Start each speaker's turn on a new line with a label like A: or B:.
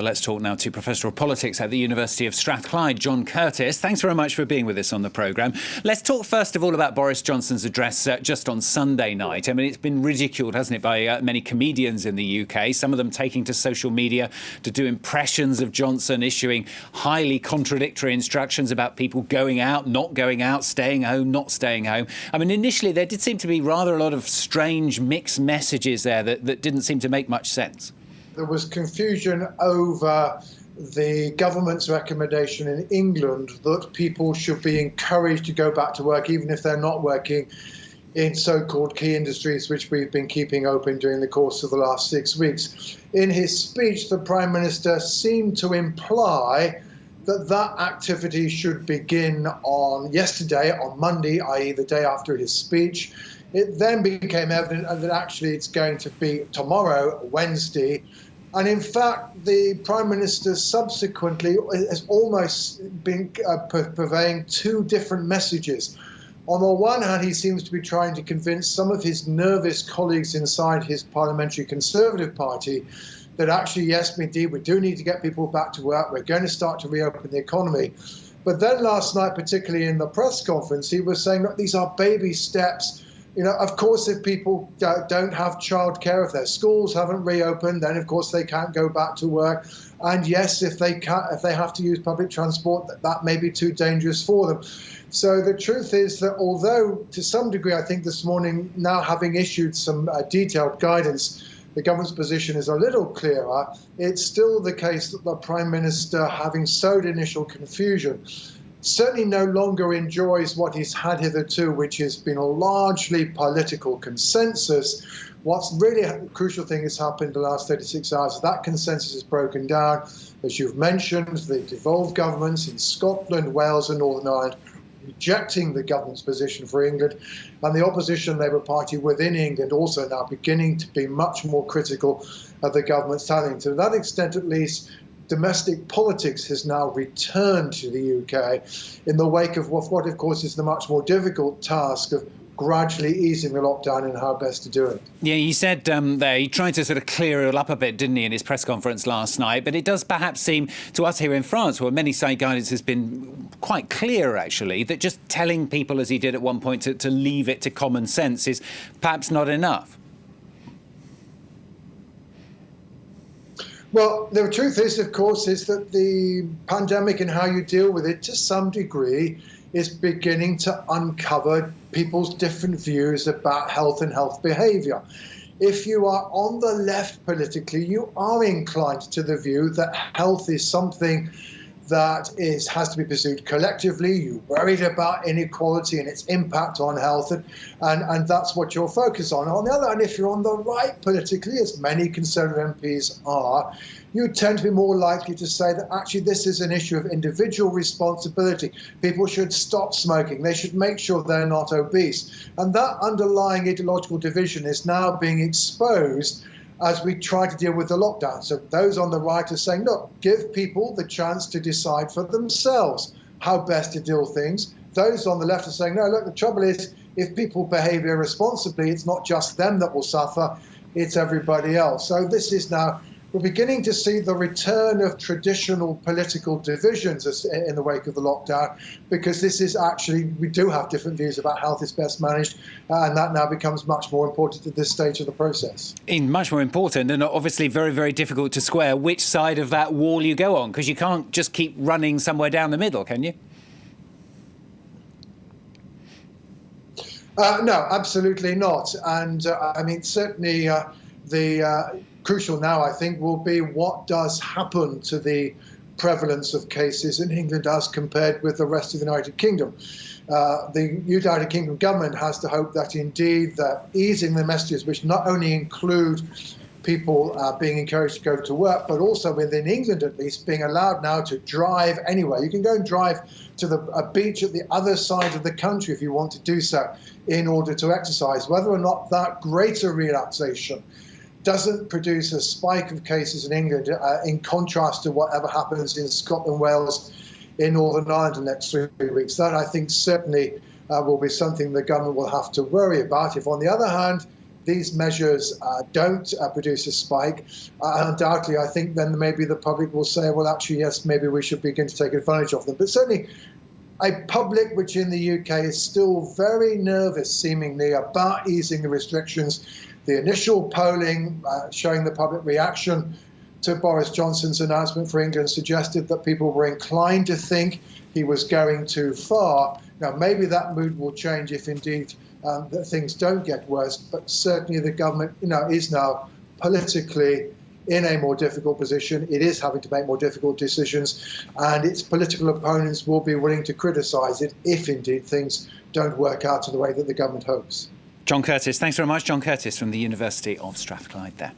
A: Well, let's talk now to Professor of Politics at the University of Strathclyde, John Curtice. Thanks very much for being with us on the programme. Let's talk first of all about Boris Johnson's address just on Sunday night. I mean, it's been ridiculed, hasn't it, by many comedians in the UK, some of them taking to social media to do impressions of Johnson, issuing highly contradictory instructions about people going out, not going out, staying home, not staying home. I mean, initially there did seem to be rather a lot of strange mixed messages there that didn't seem to make much sense.
B: There was confusion over the government's recommendation in England that people should be encouraged to go back to work even if they're not working in so-called key industries which we've been keeping open during the course of the last 6 weeks. In his speech, the Prime Minister seemed to imply that activity should begin on yesterday, on Monday, i.e. the day after his speech. It then became evident that actually it's going to be tomorrow, Wednesday. And in fact, the Prime Minister subsequently has almost been purveying two different messages. On the one hand, he seems to be trying to convince some of his nervous colleagues inside his parliamentary Conservative Party that actually, yes, indeed, we do need to get people back to work. We're going to start to reopen the economy. But then last night, particularly in the press conference, he was saying that these are baby steps. You know, of course, if people don't have childcare, if their schools haven't reopened, then of course they can't go back to work. And yes, if they have to use public transport, that may be too dangerous for them. So the truth is that although to some degree, I think this morning, now having issued some detailed guidance, the government's position is a little clearer, it's still the case that the Prime Minister, having sowed initial confusion, certainly no longer enjoys what he's had hitherto, which has been a largely political consensus. What's really a crucial thing has happened in the last 36 hours. That consensus is broken down. As you've mentioned, the devolved governments in Scotland, Wales and Northern Ireland rejecting the government's position for England, and the opposition Labour Party within England also now beginning to be much more critical of the government's handling. To that extent, at least, domestic politics has now returned to the UK in the wake of what of course, is the much more difficult task of gradually easing the lockdown and how best to do it.
A: Yeah, he said there, he tried to sort of clear it up a bit, didn't he, in his press conference last night? But it does perhaps seem to us here in France, where many say guidance has been quite clear, actually, that just telling people, as he did at one point, to leave it to common sense is perhaps not enough.
B: Well, the truth is, of course, is that the pandemic and how you deal with it to some degree is beginning to uncover people's different views about health and health behaviour. If you are on the left politically, you are inclined to the view that health is something that has to be pursued collectively. You're worried about inequality and its impact on health, and that's what you're focused on. On the other hand, if you're on the right politically, as many Conservative MPs are, you tend to be more likely to say that actually this is an issue of individual responsibility. People should stop smoking. They should make sure they're not obese. And that underlying ideological division is now being exposed as we try to deal with the lockdown. So those on the right are saying, look, give people the chance to decide for themselves how best to deal with things. Those on the left are saying, no, look, the trouble is if people behave irresponsibly, it's not just them that will suffer, it's everybody else. So this is now, we're beginning to see the return of traditional political divisions in the wake of the lockdown, because this is actually, we do have different views about how health is best managed, and that now becomes much more important at this stage of the process.
A: Much more important, and obviously very, very difficult to square which side of that wall you go on, because you can't just keep running somewhere down the middle, can you?
B: No, absolutely not. And I mean, certainly the crucial now, I think, will be what does happen to the prevalence of cases in England as compared with the rest of the United Kingdom. The United Kingdom government has to hope that indeed that easing the messages, which not only include people being encouraged to go to work, but also within England at least being allowed now to drive anywhere. You can go and drive to a beach at the other side of the country if you want to do so in order to exercise. Whether or not that greater relaxation doesn't produce a spike of cases in England, in contrast to whatever happens in Scotland, Wales, in Northern Ireland in the next 3 weeks. That, I think, certainly will be something the government will have to worry about. If, on the other hand, these measures don't produce a spike, undoubtedly I think then maybe the public will say, well, actually, yes, maybe we should begin to take advantage of them. But certainly a public which in the UK is still very nervous, seemingly, about easing the restrictions. The initial polling showing the public reaction to Boris Johnson's announcement for England suggested that people were inclined to think he was going too far. Now, maybe that mood will change if indeed that things don't get worse, but certainly the government, is now politically in a more difficult position. It is having to make more difficult decisions, and its political opponents will be willing to criticise it if indeed things don't work out in the way that the government hopes.
A: John Curtice, thanks very much. John Curtice from the University of Strathclyde there.